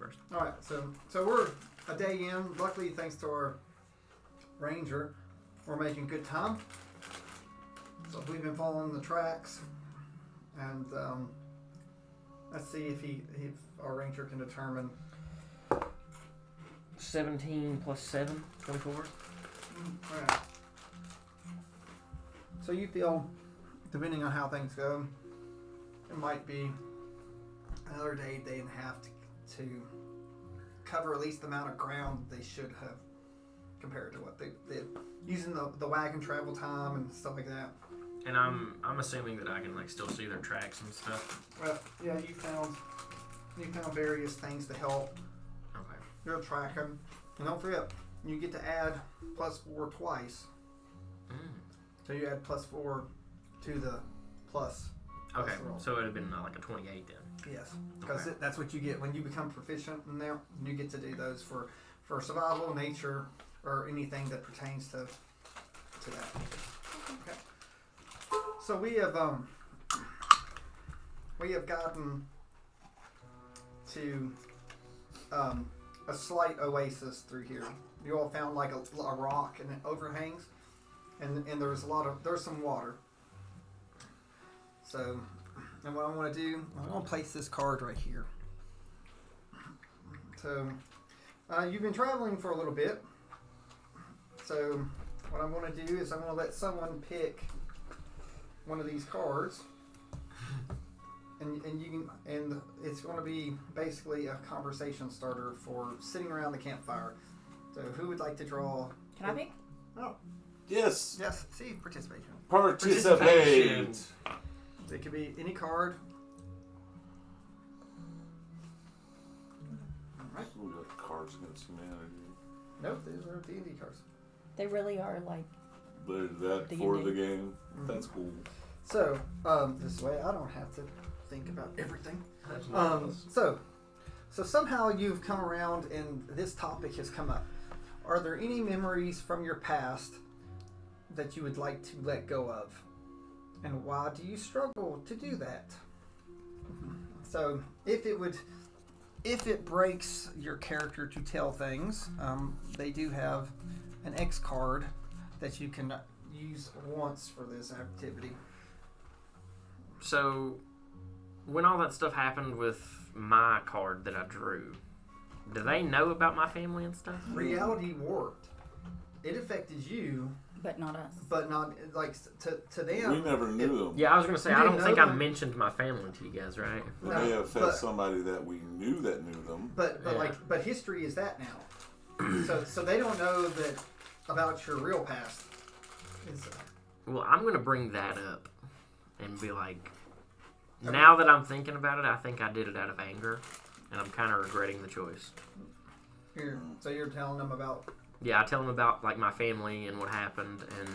first. All right, so we're a day in. Luckily, thanks to our ranger, we're making good time. So we've been following the tracks, and let's see if our ranger can determine. 17 plus 7, 24. All right. So you feel, depending on how things go, it might be another day and a half to cover at least the amount of ground they should have compared to what they did. Using the wagon travel time and stuff like that. And I'm assuming that I can like still see their tracks and stuff. Well, yeah, you found various things to help. Okay. You'll track them. And don't forget, you get to add +4 twice. So you add +4 to the plus. Okay, roll. so it would have been like a 28 then. Yes, because Okay. that's what you get when you become proficient in there. You get to do those for survival, nature, or anything that pertains to that. Okay. So we have gotten to a slight oasis through here. You all found like a rock and it overhangs, and there's some water. So, and what I want to do, I'm going to place this card right here. So, you've been traveling for a little bit. So, what I'm going to do is I'm going to let someone pick one of these cards, and it's going to be basically a conversation starter for sitting around the campfire. So, who would like to draw? Can I pick? Oh, Yes. yes. See, participation. Participate. It could be any card. All right. We got Cards Against Humanity. Nope, these are D&D cards. They really are like. But that D&D. for the game. That's cool. So, this way I don't have to think about everything. So somehow you've come around and this topic has come up. Are there any memories from your past that you would like to let go of? And why do you struggle to do that? So if it breaks your character to tell things, they do have an X card that you can use once for this activity. So, when all that stuff happened with my card that I drew, do they know about my family and stuff? Reality warped. It affected you, But not us. but not like to them. We never knew them. Yeah, I was going to say, You I didn't don't know think I them? mentioned my family to you guys, right? It No, may affect but- somebody that we knew that knew them. But history is that now. so they don't know that about your real past. Well, I'm going to bring that up and be like, now that I'm thinking about it, I think I did it out of anger, and I'm kind of regretting the choice. So you're telling them about. Yeah, I tell them about like my family and what happened and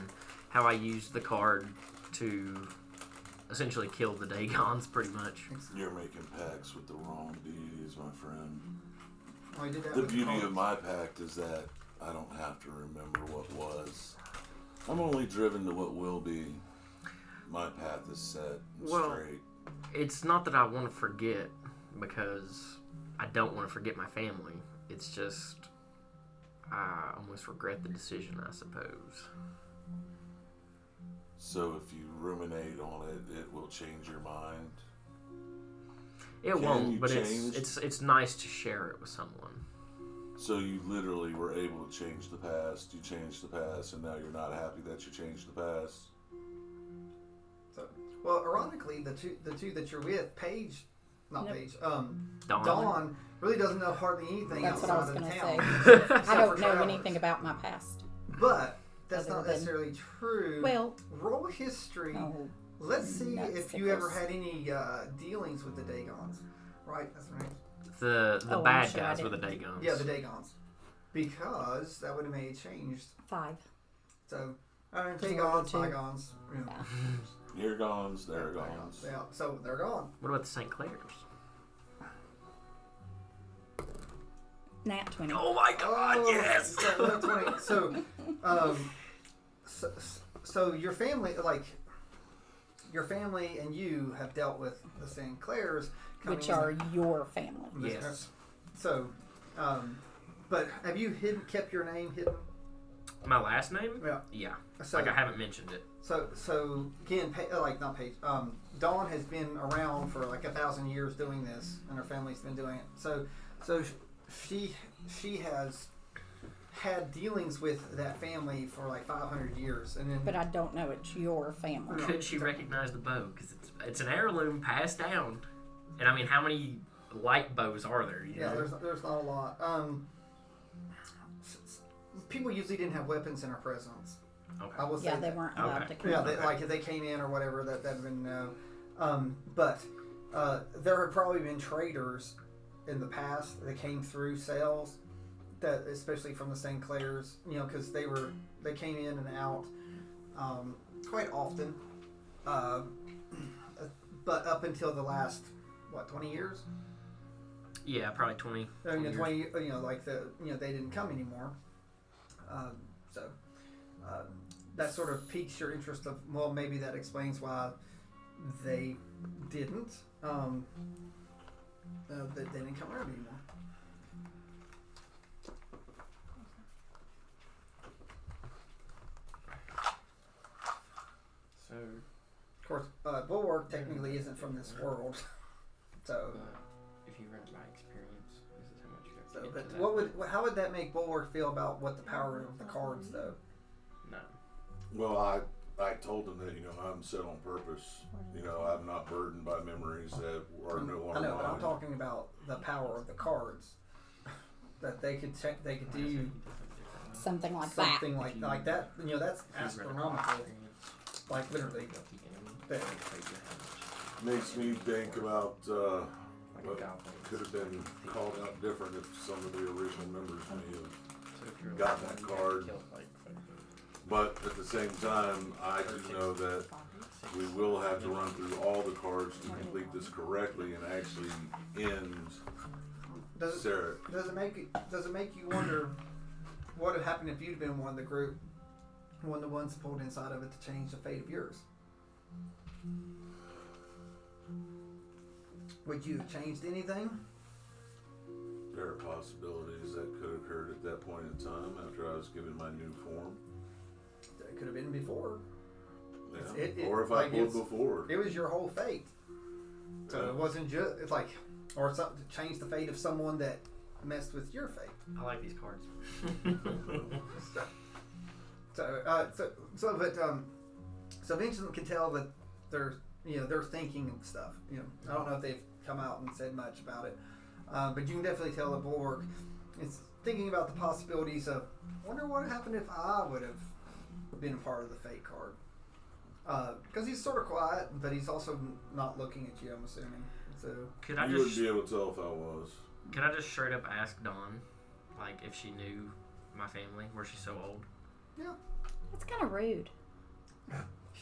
how I used the card to essentially kill the Dagons, pretty much. You're making pacts with the wrong deities, my friend. Oh, you did that The with beauty cards. of my pact is that I don't have to remember what was. I'm only driven to what will be. My path is set and straight. It's not that I want to forget, because I don't want to forget my family. It's just I almost regret the decision, I suppose. So if you ruminate on it, it will change your mind. It Can won't, you but change? it's nice to share it with someone. So you literally were able to change the past. You changed the past, and now you're not happy that you changed the past. So, well, ironically, the two that you're with, Paige, not Nope. Paige, Dawn. Dawn really doesn't know hardly anything That's what I was outside of gonna town. say. except I for don't know travelers. anything about my past. But that's Other not than- necessarily true. Well, Roll history. oh, Let's see Nuts if you ever tickles. had any dealings with the Dagons. Right, that's right. The Oh, I'm bad sure I guys were the didn't. Dagons. Yeah, the Dagons. Because that would have made it changed. 5. So, Just Dagons, rolled a 2. Bygons. Yeah. Yeah. Here gones, there gones. Yeah, so they're gone. What about the St. Clairs? Nat 20. Oh my God! Oh, Yes. So, 20. So your family, your family and you have dealt with the St. Clairs, Which are your family. Yes. So, but have you kept your name hidden? My last name? Yeah. Yeah. So, Like I haven't mentioned it. So again, not Paige. Dawn has been around for like 1,000 years doing this, and her family's been doing it. So she has had dealings with that family for like 500 years, and then. But I don't know it's your family. Could she recognize the bow? Because it's an heirloom passed down. And I mean, how many light bows are there? You know? There's not a lot. People usually didn't have weapons in our presence. Okay. I will say Yeah, they that. weren't allowed Okay. to come. Yeah, like if they came in or whatever, that'd have been no. But there had probably been traders in the past that came through sales, that especially from the St. Clairs, because they came in and out quite often. But up until the last 20 years. Yeah, probably 20. 20 years. They didn't come anymore. So that sort of piques your interest of, well, maybe that explains why they didn't. They didn't come around anymore. So, Of course, Bulwark technically isn't from this world. So, if you read my experience, this is how much you have to so get but to that. how would that make Bulwark feel about what the power of the cards, though? No. Well, I told them that, I'm set on purpose. I'm not burdened by memories that are no longer I know, but I'm mine. talking about the power of the cards. That they could check, they could do Something like something like that. That's astronomical. Like literally. That. Makes me think about what could have been called out different if some of the original members may have got that card. But at the same time, I do know that we will have to run through all the cards to complete this correctly and actually end Sarah. Does it make you wonder what would happen if you'd been one of the group, one of the ones pulled inside of it to change the fate of yours? Would you have changed anything? There are possibilities that could have occurred at that point in time after I was given my new form. It could have been before. Yeah. Or if I pulled before. It was your whole fate. So Yeah. it wasn't just, it's like, or something to change the fate of someone that messed with your fate. I like these cards. So Vincent can tell that they're thinking of stuff. I don't know if they've come out and said much about it, but you can definitely tell that Bulwark is thinking about the possibilities of, wonder what happened if I would have been a part of the fate card. Because he's sort of quiet, but he's also not looking at you, I'm assuming. So Could I You just wouldn't be able to tell if I was. could I just straight up ask Dawn, like if she knew my family? Were she so old? yeah. That's kind of rude.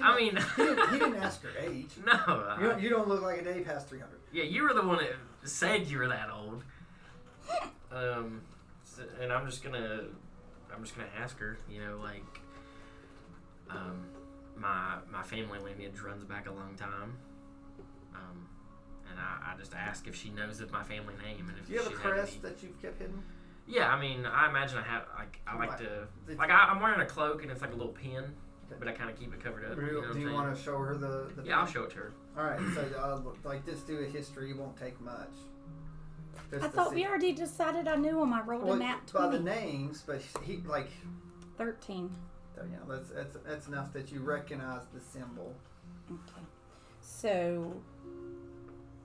I mean, He didn't ask her age. no. You don't look like a day past 300. Yeah, you were the one that said you were that old. And I'm just gonna ask her. My family lineage runs back a long time. And I just ask if she knows of my family name and if Do you have a she's crest had any. that you've kept hidden? Yeah, I mean, I imagine I have. I like to. It's- I'm wearing a cloak and it's like a little pin, Okay. but I kind of keep it covered up. Do You know what I'm you saying? want to show her the Yeah, I'll show it to her. All right, so just do a history. It won't take much. Just I to thought see- we already decided I knew him. I rolled well, a nat by the 20. names, but he 13. that's enough that you recognize the symbol. Okay. So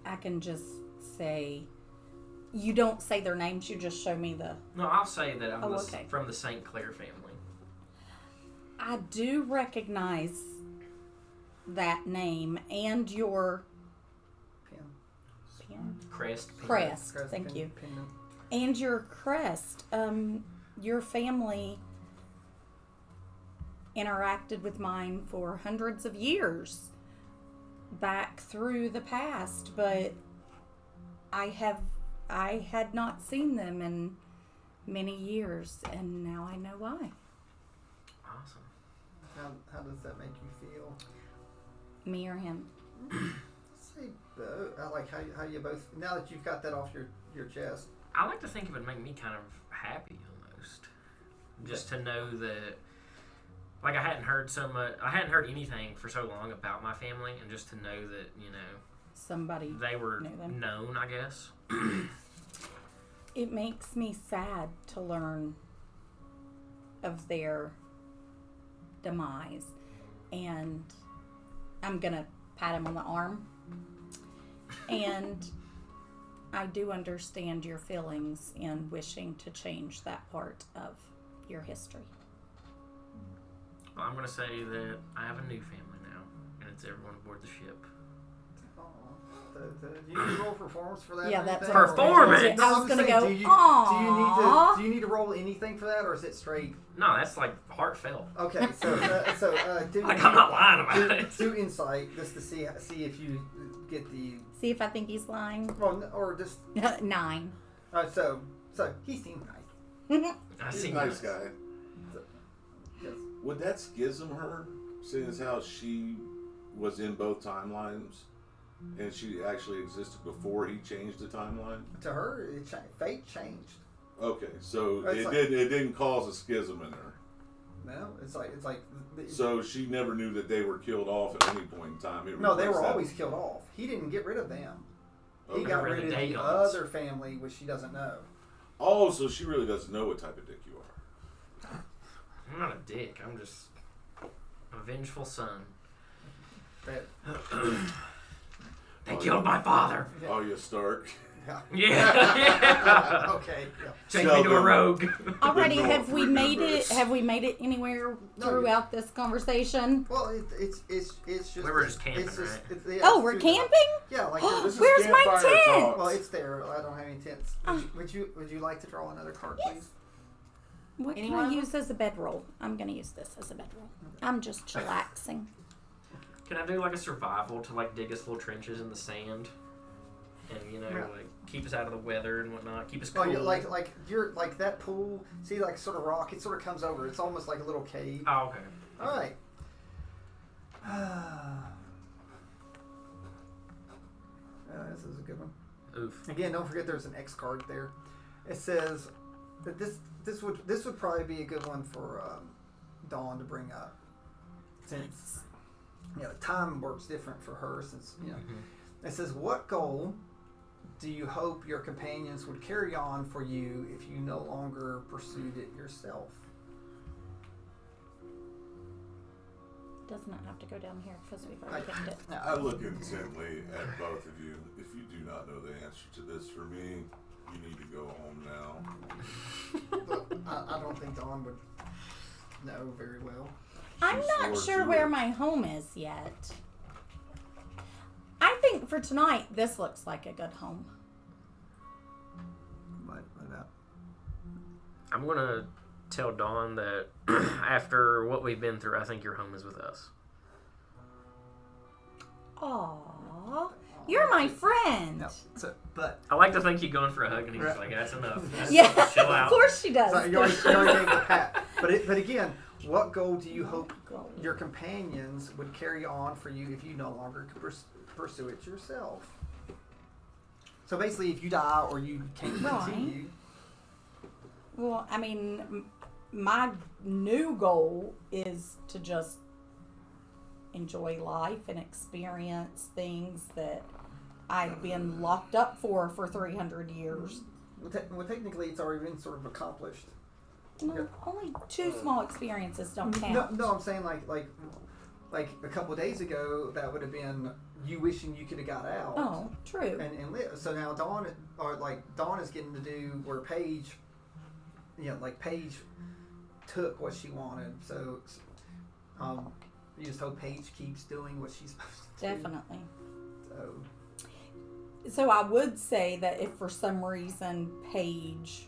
I can just say, you don't say their names, you just show me the. No, I'll say that I'm okay. from the St. Clair family. I do recognize that name and your Pin. Crest. crest. Crest, Thank pin, you. pin. And your crest. Your family interacted with mine for hundreds of years back through the past, but I had not seen them in many years, and now I know why. Awesome. How does that make you feel? Me or him? Say both. I like how you both. Now that you've got that off your chest. I like to think it would make me kind of happy almost, just to know that, like, I hadn't heard anything for so long about my family, and just to know that, you know, somebody they were knew them. known, I guess. It makes me sad to learn of their demise, and I'm gonna pat him on the arm. And I do understand your feelings in wishing to change that part of your history. Well, I'm gonna say that I have a new family now, and it's everyone aboard the ship. Do you need to roll performance for that? Yeah, or that's anything? Performance! I was I'm gonna saying, go, do you aww. need to roll anything for that, or is it straight? No, that's like heartfelt. Okay, so do Like, I'm not lying about it. do insight just to see if you get the See if I think he's lying. well, or just 9. so he seems nice. I He's see. a nice guy. Yes. Would that schism her, seeing as how she was in both timelines, and she actually existed before he changed the timeline? To her, fate changed. Okay, so It's it like- didn't cause a schism in her. No, it's like So she never knew that they were killed off at any point in time. no, they were always killed off. He didn't get rid of them. He Okay. got Rid rid of of the the Dagons. other family, which she doesn't know. Oh, so she really doesn't know what type of dick you are. I'm not a dick. I'm just a vengeful son. That They killed my father. Oh, you Stark. yeah. Yeah. Okay. Yeah. Change me to a rogue. Alrighty, North have we made it? remembers. Have we made it anywhere No. throughout this conversation? Well, it's just. We were just camping, it's just, right? yeah, Oh, it's we're through camping? Yeah, like This is Where's my campfire tent? talks. well, it's there. I don't have any tents. Would you like to draw another card, please? What can Anyone? I use as a bedroll? I'm going to use this as a bedroll. I'm just chillaxing. Can I do like a survival to like dig us little trenches in the sand, and you know, Yeah. like keep us out of the weather and whatnot, keep us Oh, cool. you like you're like that pool. See, like sort of rock. It sort of comes over. It's almost like a little cave. Oh, okay. All right. This is a good one. Oof. Again, don't forget there's an X card there. It says that this would probably be a good one for Dawn to bring up, since time works different for her. Since it says, what goal do you hope your companions would carry on for you if you no longer pursued it yourself? Does not have to go down here because we've already picked it. I look intently at both of you. If you do not know the answer to this for me, you need to go home now. But I don't think Dawn would know very well. I'm She not swore sure to where it. my home is yet. I think for tonight, this looks like a good home. What about? I'm gonna tell Dawn that after what we've been through, I think your home is with us. Aww, you're my friend. No. So, but I like to think he's going for a hug, and he's just like, "That's enough. Just Yeah, chill of out." course she does. so you already gave the pat. But again, what goal do you hope Goal. your companions would carry on for you if you no longer could pursue it yourself? So basically, if you die or you can't Right. continue, Well, I mean, my new goal is to just enjoy life and experience things that I've been locked up for 300 years. well, technically, it's already been sort of accomplished. No, only 2 small experiences don't No, count. no, I'm saying like a couple of days ago, that would have been you wishing you could have got out. Oh, true. And live. So now Dawn is getting to do where Paige, Paige took what she wanted. So, you just hope Paige keeps doing what she's supposed to do. Definitely. So, I would say that if for some reason Paige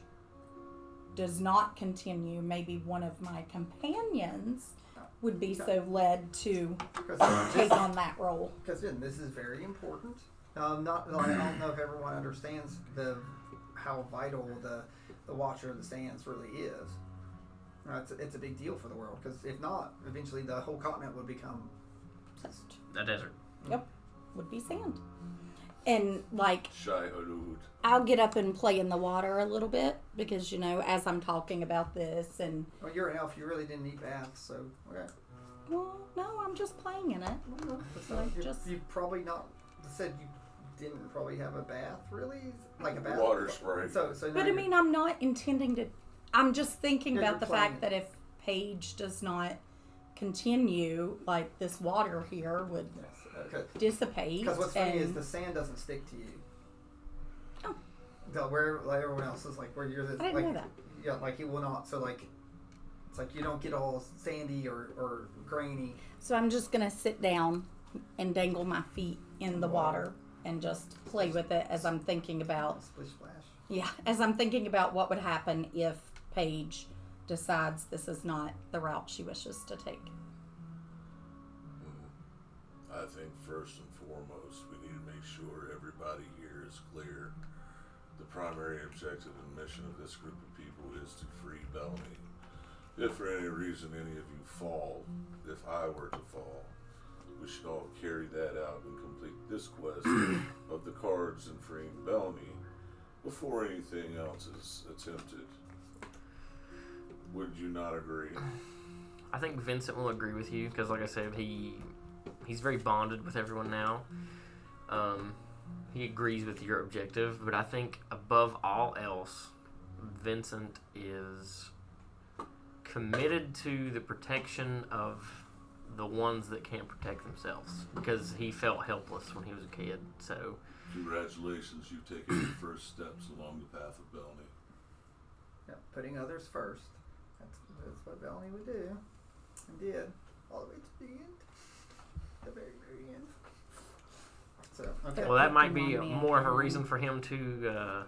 does not continue, maybe one of my companions would be so led to take on that role. because this is very important. I don't know if everyone understands how vital the Watcher of the Sands really is. It's a big deal for the world, because if not, eventually the whole continent would become Just A desert. Yep, would be sand. And like, I'll get up and play in the water a little bit because, as I'm talking about this and... Well, you're an elf. You really didn't need baths, so... Okay. Well, no, I'm just playing in it. You probably not... said you didn't probably have a bath, really? Like a bath? Water spray. But I mean, I'm not intending to... I'm just thinking about the fact that if Paige does not continue, like, this water here would dissipate. Because what's funny is the sand doesn't stick to you. Oh. Where like everyone else is like where you're the... I didn't know that. Yeah, like he will not. So like... It's like you don't get all sandy or grainy. So I'm just going to sit down and dangle my feet in the water and just play with it as I'm thinking about... Splish splash. Yeah, as I'm thinking about what would happen if Paige decides this is not the route she wishes to take. I think first and foremost, we need to make sure everybody here is clear. The primary objective and mission of this group of people is to free Bellamy. If for any reason any of you fall, if I were to fall, we should all carry that out and complete this quest of the cards and freeing Bellamy before anything else is attempted. Would you not agree? I think Vincent will agree with you because, like I said, he's very bonded with everyone now. He agrees with your objective, but I think above all else, Vincent is committed to the protection of the ones that can't protect themselves because he felt helpless when he was a kid. So, congratulations, you've taken your first steps along the path of Bellamy. Yeah, putting others first. That's what Bellamy would do. And did. All the way to the end. The very, very end. So, okay. Well, that might be more of a reason for him to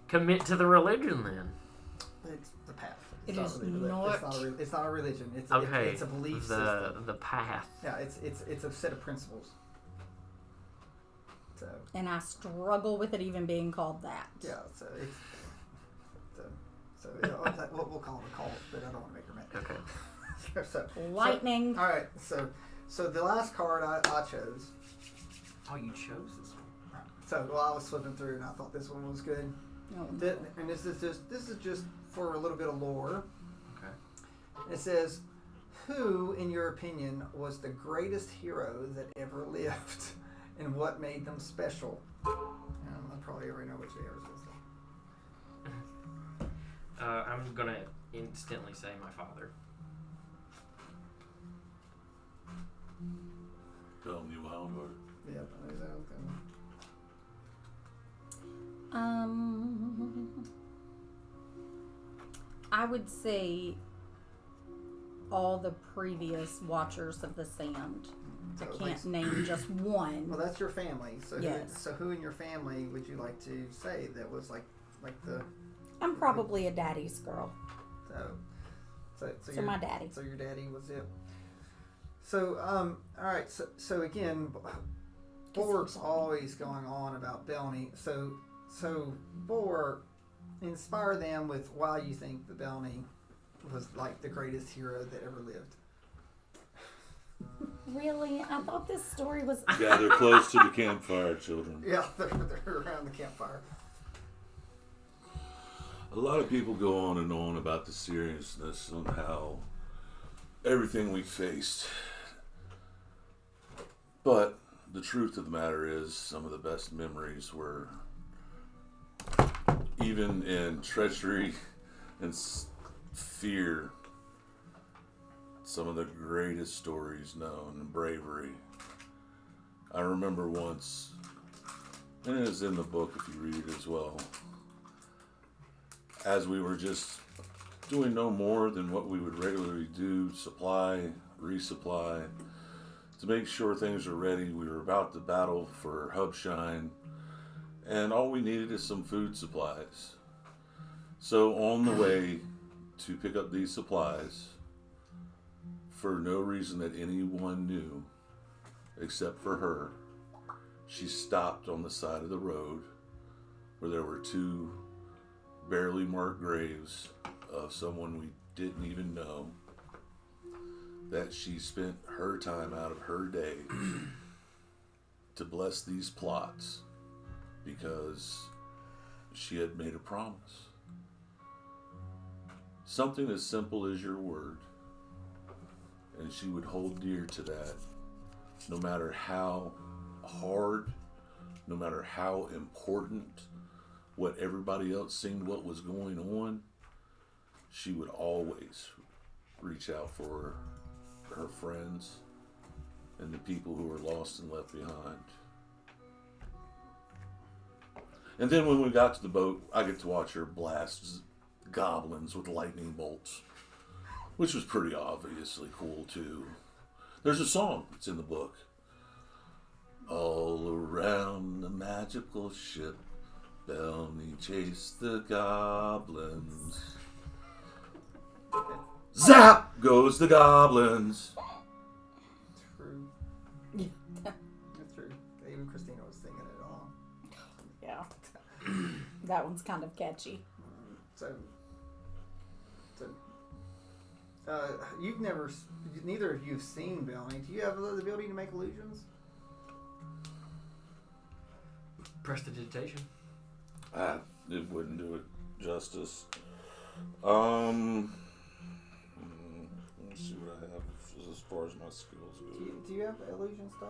commit to the religion then. It's the path. It's not a religion. It's a belief system. The path. Yeah, it's a set of principles. So. And I struggle with it even being called that. Yeah, so it's we'll call it a cult, but I don't want to make her mad. Okay. so Lightning. All right, so the last card I chose. Oh, you chose this one. So I was flipping through and I thought this one was good. Oh, And this is just for a little bit of lore. Okay. It says, who, in your opinion, was the greatest hero that ever lived, and what made them special? I probably already know which yours is. I'm gonna instantly say my father. Bellamy Wildheart. Yep, I know I would say all the previous Watchers of the Sand. So I can't name just one. Well, that's your family. So yes. Who in your family would you like to say that was like the? I'm probably a daddy's girl. So my daddy. So your daddy was it. So all right. So again, Borg's always going on about Bellamy. So Borg, inspire them with why you think the Bellamy was like the greatest hero that ever lived. Really? I thought this story was... Gather close to the campfire, children. Yeah, they're around the campfire. A lot of people go on and on about the seriousness on how everything we faced. But the truth of the matter is some of the best memories were, even in treachery and fear, some of the greatest stories known, and bravery. I remember once, and it is in the book if you read it as well, as we were just doing no more than what we would regularly do, supply, resupply, to make sure things were ready. We were about to battle for Hubshine, and all we needed is some food supplies. So on the way to pick up these supplies, for no reason that anyone knew, except for her, she stopped on the side of the road where there were two barely marked graves of someone we didn't even know, that she spent her time out of her day to bless these plots because she had made a promise. Something as simple as your word. And she would hold dear to that, no matter how hard, no matter how important what everybody else seemed what was going on. She would always reach out for her friends and the people who were lost and left behind. And then when we got to the boat, I get to watch her blast goblins with lightning bolts, which was pretty obviously cool too. There's a song that's in the book. All around the magical ship, Belmy chased the goblins. Zap goes the goblins. True. Yeah. That's true. Even Christina was singing it all. Yeah. That one's kind of catchy. So neither of you have seen Belmy. Do you have the ability to make illusions? Prestidigitation. It wouldn't do it justice. Let's see what I have as far as my skills go. Do you have illusion stuff?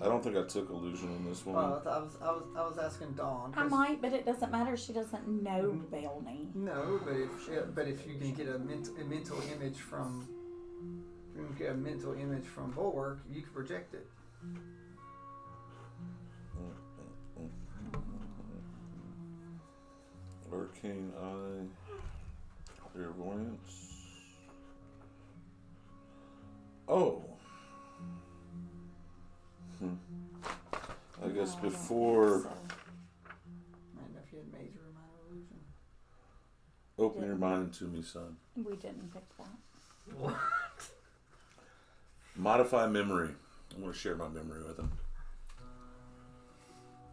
I don't think I took illusion on this one. I was asking Dawn. I might, but it doesn't matter. She doesn't know Belny. No, but if you can get a mental image from Bulwark, you can project it. Arcane Eye, Clairvoyance. Oh. I guess before. I don't know if you had major or minor illusion. Open your mind to me, son. We didn't pick that. What? Modify memory. I want to share my memory with him.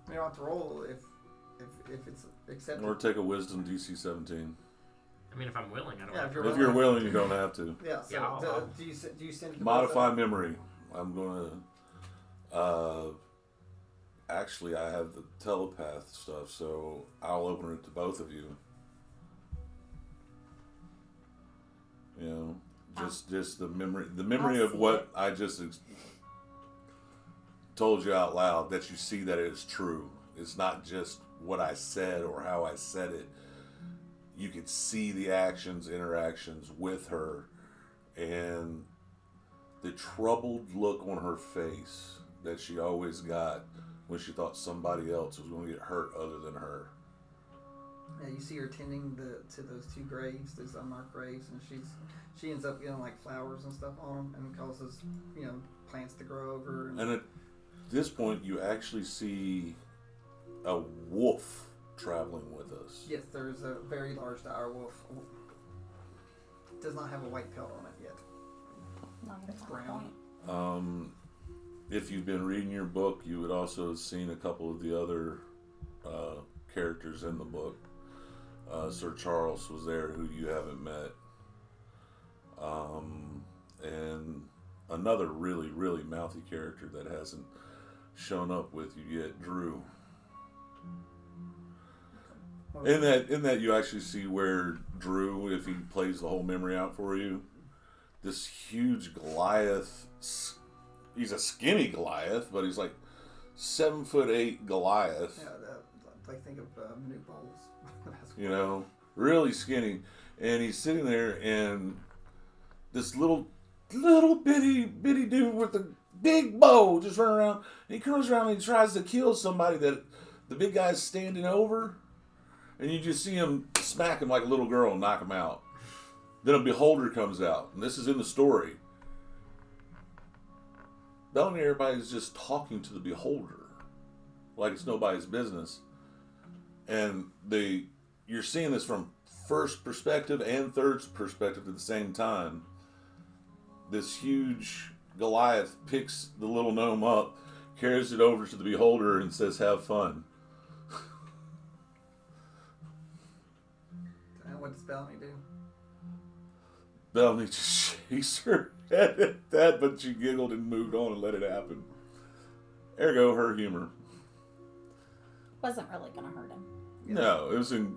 You don't have to roll if it's accepted. Or take a wisdom DC 17. I mean, if I'm willing, I don't Yeah, have to. If you're willing, you don't have to. Yeah. So Yeah, do you send it to Modify memory. I'm going to. Actually, I have the telepath stuff, so I'll open it to both of you. You know, just the memory of what I just told you out loud, that you see that it is true. It's not just what I said or how I said it. You could see the interactions with her, and the troubled look on her face that she always got when she thought somebody else was going to get hurt other than her. Yeah, you see her tending to those two graves, those unmarked graves, and she ends up getting like flowers and stuff on them, and causes plants to grow over. And at this point, you actually see a wolf traveling with us. Yes, there's a very large dire wolf. Does not have a white pelt on it yet. Not It's at that brown. point. If you've been reading your book, you would also have seen a couple of the other characters in the book. Sir Charles was there, who you haven't met. And another really, really mouthy character that hasn't shown up with you yet, Drew. In that you actually see where Drew, if he plays the whole memory out for you, this huge Goliath, he's a skinny Goliath, but he's like 7'8" Goliath. Yeah, like think of new bowls. You know, really skinny, and he's sitting there, and this little bitty dude with a big bow just running around, and he comes around and he tries to kill somebody that the big guy's standing over, and you just see him smack him like a little girl and knock him out. Then a beholder comes out, and this is in the story. Bellamy, everybody's just talking to the beholder like it's nobody's business, and you're seeing this from first perspective and third perspective at the same time. This huge Goliath picks the little gnome up, carries it over to the beholder, and says, "Have fun." And what does Bellamy do? Bellamy just shakes her head at that, but she giggled and moved on and let it happen. Ergo, her humor. Wasn't really gonna hurt him. No, it was in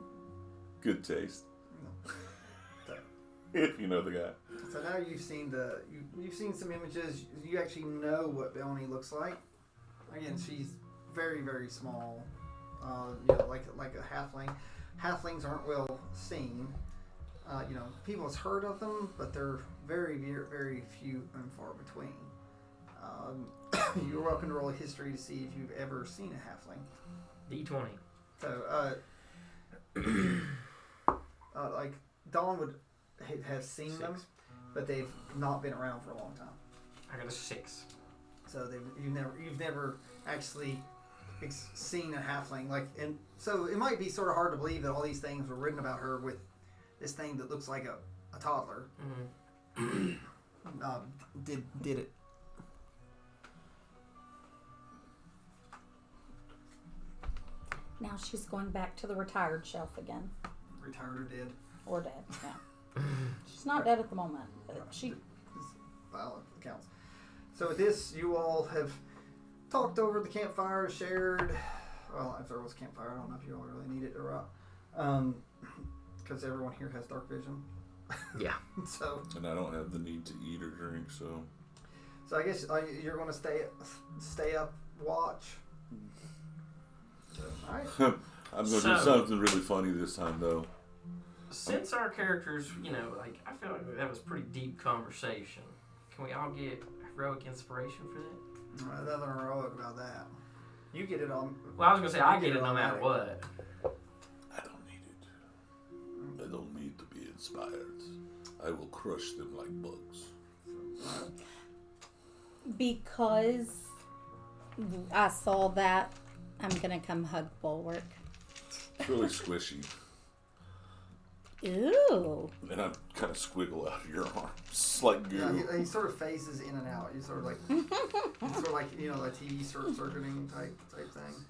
good taste. So, If you know the guy. so now you've seen you've seen some images. You actually know what Belny looks like. Again, she's very, very small. Like a halfling. Halflings aren't well seen. People have heard of them, but they're very, very, very few and far between. You're welcome to roll a history to see if you've ever seen a halfling. D20. So, like Dawn would have seen 6. them, but they've not been around for a long time. I got a 6. So you've never actually seen a halfling, and so it might be sort of hard to believe that all these things were written about her with this thing that looks like a toddler. Mm-hmm. Did it? Now she's going back to the retired shelf again. Retired or dead? Or dead, yeah. She's not dead at the moment, but she... Well, it counts. So with this, you all have talked over the campfire, shared... Well, if there was a campfire, I don't know if you all really need it or not. Because everyone here has dark vision. Yeah. So... And I don't have the need to eat or drink, so... So I guess you're going to stay up, watch. So, all right. I'm going to do something really funny this time, though. Since our characters, I feel like that was pretty deep conversation. Can we all get heroic inspiration for that? Nothing heroic about that. You get it on. Well, I was going to say, I get it no matter what. I don't need it. I don't need to be inspired. I will crush them like bugs. Because I saw that, I'm going to come hug Bulwark. It's really squishy. Ooh. And I kind of squiggle out of your arms like goo. Yeah, he sort of phases in and out. He's sort of like, a TV circuiting type thing.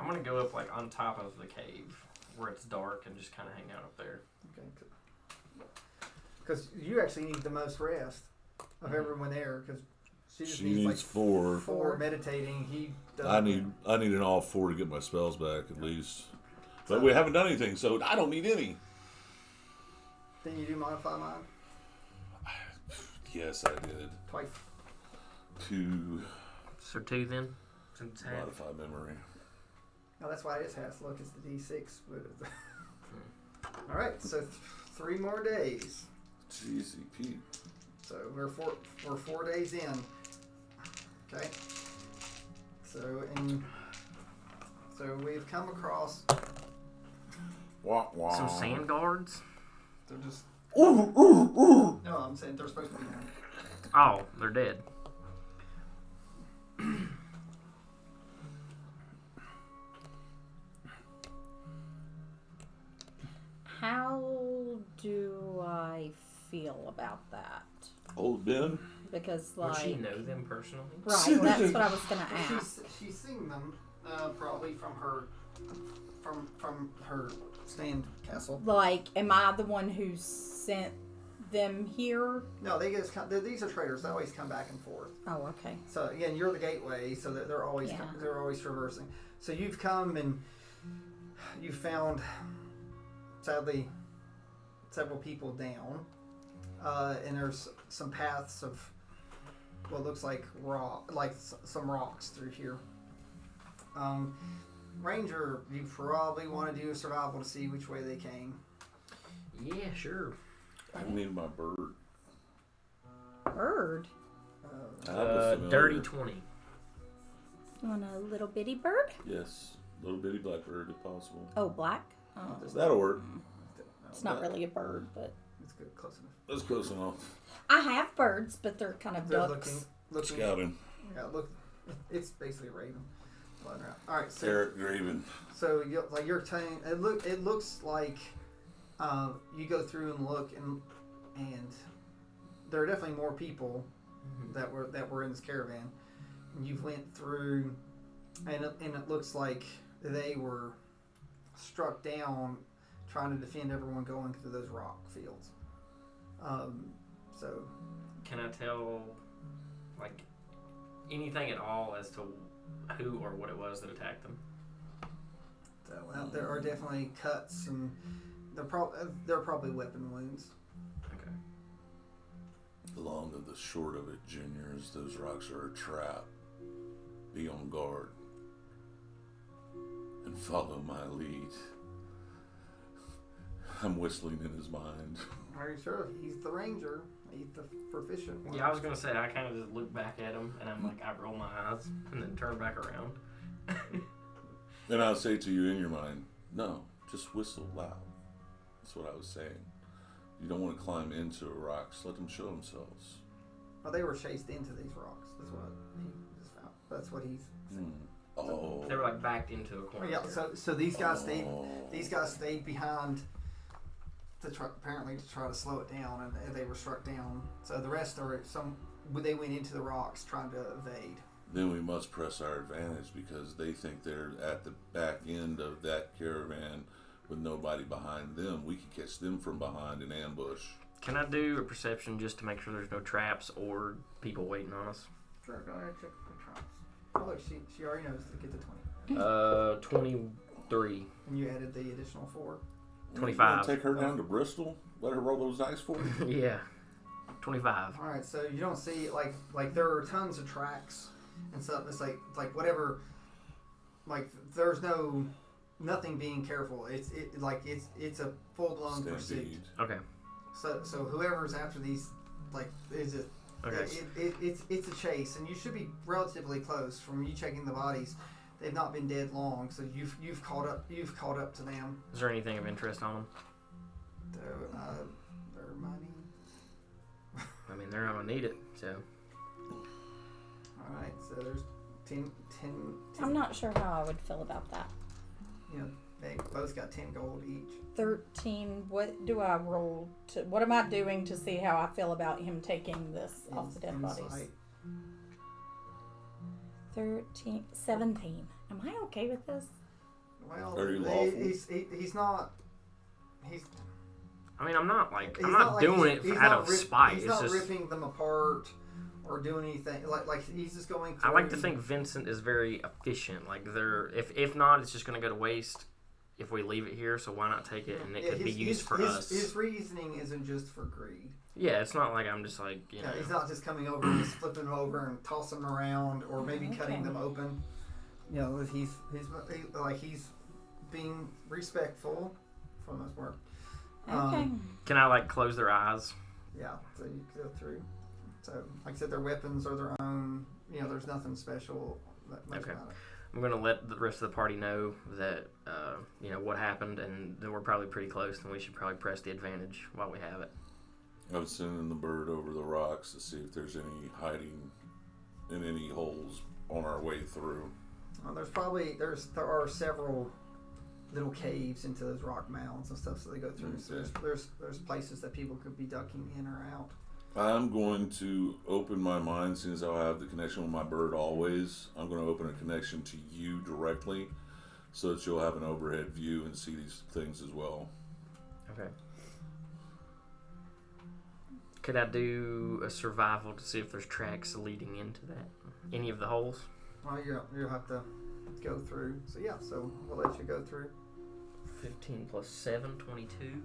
I'm going to go up on top of the cave where it's dark and just kind of hang out up there. Okay. Because you actually need the most rest of everyone there. Because she needs 4. 4 meditating. He doesn't. I need an all 4 to get my spells back at least. But we haven't done anything, so I don't need any. Then you do modify mind? Yes, I did. Twice. 2 So 2 then? Since half. modify memory. No, that's why it is half. Look, it's the D6. But all right, so 3 more days. Jeezy Pete. So we're 4 days in. Okay. So we've come across Wah, wah. Some sand guards? they're just Ooh. no, I'm saying they're supposed to be there. Oh, they're dead. How do I feel about that? Old Ben? Because, Would she know them personally? Right, that's what I was going to ask. She's seen them probably from her stand castle. Am I the one who sent them here? No, these are traders. They always come back and forth. Oh, okay. So again, you're the gateway, so that they're always traversing. So you've come and you found, sadly, several people down, and there's some paths of what looks like some rocks through here. Ranger, you probably want to do a survival to see which way they came. Yeah, sure. I need my bird. Bird? Dirty 20. You want a little bitty bird? Yes. Little bitty black bird if possible. Oh, black? Oh. That'll work. It's not really a bird, but... It's good, close enough. That's close enough. I have birds, but they're kind of They're ducks. looking. Scouting. Yeah, look. It's basically a raven. Flying around. All right, so Eric Graven. So you're telling it looks like you go through and look and there are definitely more people that were in this caravan. And you've went through and it looks like they were struck down trying to defend everyone going through those rock fields. So Can I tell, anything at all as to who or what it was that attacked them? So, well, there are definitely cuts, and there are probably weapon wounds. Okay. The long and the short of it, Juniors, those rocks are a trap. Be on guard. And follow my lead. I'm whistling in his mind. Are you sure? He's the ranger. He's the proficient one. Yeah, I was gonna say I kind of just look back at him and I'm like, I roll my eyes and then turn back around. Then I'll say to you in your mind, no, just whistle loud. That's what I was saying. You don't want to climb into rocks. Let them show themselves. Well, they were chased into these rocks. That's what he just found. That's what he's saying. Oh. They were like backed into a corner. Yeah. So these guys stayed behind apparently to try to slow it down, and they were struck down. So the rest they went into the rocks trying to evade. Then we must press our advantage because they think they're at the back end of that caravan with nobody behind them. We can catch them from behind and ambush. Can I do a perception just to make sure there's no traps or people waiting on us? Sure, go ahead and check the traps. Oh, look, she already knows to get the 20. 23. And you added the additional 4. 25. Take her down to Bristol. Let her roll those dice for you. Yeah. 25. All right, so you don't see like there are tons of tracks and stuff. It's like whatever. Like there's nothing being careful. It's a full blown pursuit. Okay. So whoever's after these is it. Okay. It's a chase, and you should be relatively close from you checking the bodies. They've not been dead long, so you've caught up to them. Is there anything of interest on them? Their money. I mean, they're not gonna need it, so. All right, so there's 10. I'm not sure how I would feel about that. You know, they both got 10 gold each. 13. What do I roll to? What am I doing to see how I feel about him taking this off the dead bodies? Insight. 13, 17. Am I okay with this? Well, Are you lawful? he's not. I mean, I'm not He's doing it out of spite. He's It's not just. ripping them apart or doing anything. Like he's just going through. I like to think Vincent is very efficient. Like if not, it's just gonna go to waste if we leave it here. So why not take it and it could be used for us? His reasoning isn't just for greed. Yeah, it's not like I'm just like you know. He's not just coming over and just flipping them over and tossing them around or maybe cutting them open. You know, he's being respectful for the most part. Okay. Can I like close their eyes? Yeah, so you go through. So, like I said, their weapons are their own. You know, there's nothing special much Okay. about it. I'm gonna let the rest of the party know that you know what happened, and that we're probably pretty close, and we should probably press the advantage while we have it. I'm sending the bird over the rocks to see if there's any hiding in any holes on our way through. There are several little caves into those rock mounds and stuff, so they go through. Okay. So there's places that people could be ducking in or out. I'm going to open my mind, since I'll have the connection with my bird always. I'm going to open a connection to you directly so that you'll have an overhead view and see these things as well. Okay. Could I do a survival to see if there's tracks leading into that? Any of the holes? Well, you'll have to go through. So yeah, so we'll let you go through. 15 plus 7, 22.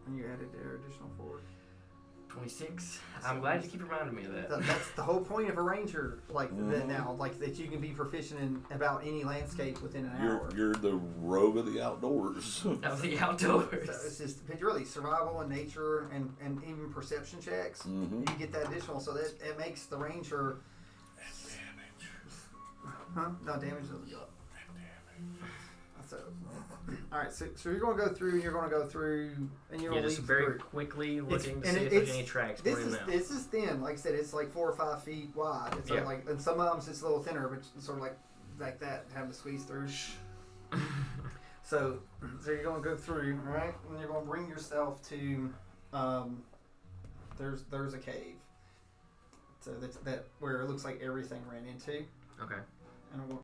And you added your additional 4. 26. I'm glad you keep reminding me of that. That's the whole point of a ranger, that now, like that you can be proficient in about any landscape within an hour. You're the rogue of the outdoors. Of the outdoors. So it's just it's really survival and nature and even perception checks. Mm-hmm. You get that additional, so that it makes the ranger. Huh? No, damage doesn't go up. So, all right. So you're going to go through. You're going to go through, and you're going to just lead very through. quickly looking to and see if there's any tracks. This pointing is out. this is thin. Like I said, it's like 4 or 5 feet wide. It's Yeah. like, and some of them it's a little thinner, but it's sort of like that, having to squeeze through. So you're going to go through, all right, and you're going to bring yourself to. There's a cave. So that's where it looks like everything ran into. Okay. And